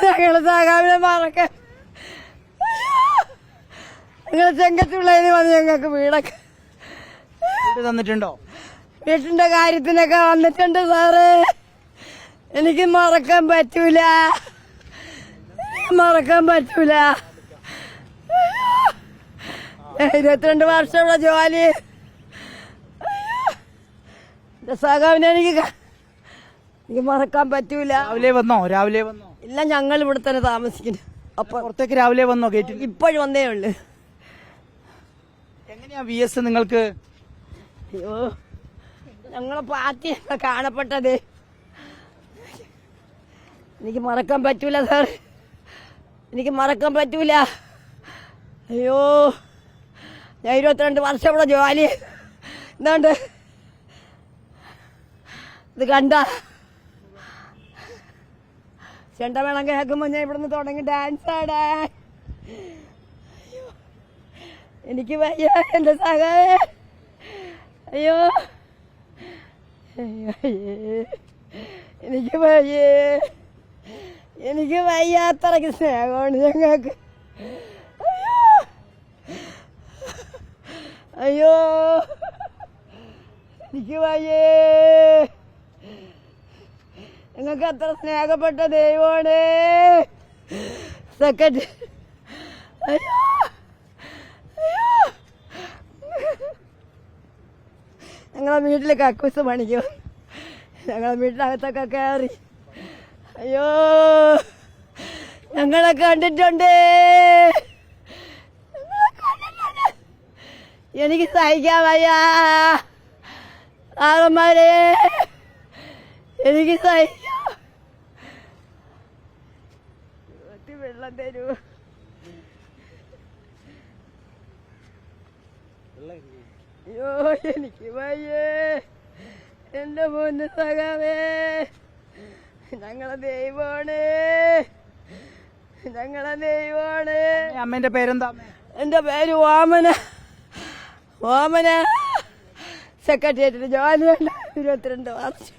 ഞങ്ങള് സഖാവിനെ മറക്കാൻ ഞങ്ങൾ ചെങ്കത്തുള്ളതിന് വന്ന് ഞങ്ങൾക്ക് വീടൊക്കെ തന്നിട്ടുണ്ടോ? വീട്ടിന്റെ കാര്യത്തിനൊക്കെ വന്നിട്ടുണ്ട് സാറ്. എനിക്ക് മറക്കാൻ പറ്റൂല, മറക്കാൻ പറ്റൂല. 22 വർഷമുള്ള ജോലി. എന്റെ സഖാവിനെ എനിക്ക് മറക്കാൻ പറ്റൂല. രാവിലെ വന്നോ? ഇല്ല, ഞങ്ങൾ ഇവിടെ തന്നെ താമസിക്കുന്നു. അപ്പൊ പുറത്തേക്ക് രാവിലെ വന്നോ? ഗേറ്റിൽ ഇപ്പോഴും വന്നേ ഉള്ളു. എങ്ങനെയാ VS നിങ്ങൾക്ക്? അയ്യോ, ഞങ്ങളെ പാർട്ടി കാണപ്പെട്ടത് എനിക്ക് മറക്കാൻ പറ്റൂല സാർ, എനിക്ക് മറക്കാൻ പറ്റൂല. അയ്യോ, ഞാൻ 22 വർഷം ഇവിടെ ജോലി. എന്താണ്ട് ഇത് കണ്ട ചെണ്ടമേളം കേൾക്കുമ്പോ ഞാൻ ഇവിടുന്ന് തുടങ്ങി ഡാൻസ് ആടാൻ. എനിക്ക് വയ്യ എന്റെ സഖാവേ. അയ്യോ എനിക്ക് വയ്യേ, എനിക്ക് വയ്യാത്രയ്ക്ക് സ്നേഹമാണ് ഞങ്ങൾക്ക്. അയ്യോ എനിക്ക് വയ്യേ, ഞങ്ങൾക്ക് അത്ര സ്നേഹപ്പെട്ട ദൈവമാണ് സെക്കൻഡ്. അയ്യോ ഞങ്ങളെ വീട്ടിൽ കക്കൂസ് പണിക്കും, ഞങ്ങളെ വീട്ടിനകത്തൊക്കെ കയറി. അയ്യോ ഞങ്ങളെ കണ്ടിട്ടുണ്ട്, എനിക്ക് സഹിക്കാൻ വയ്യ ആകന്മാരെ, എനിക്ക് സഹിക്കാം. വെള്ളം തരൂ. അയ്യോ എനിക്ക് വയ്യേ എന്റെ പൊന്ന് സഖാവേ. ഞങ്ങളെ ദൈവമാണ്, ഞങ്ങളെ ദൈവമാണ്. അമ്മേന്റെ പേരെന്താ? എന്റെ പേര് ഓമന. ഓമന സെക്രട്ടേറിയറ്റിൽ ജോലിയുണ്ട് 22 വർഷം.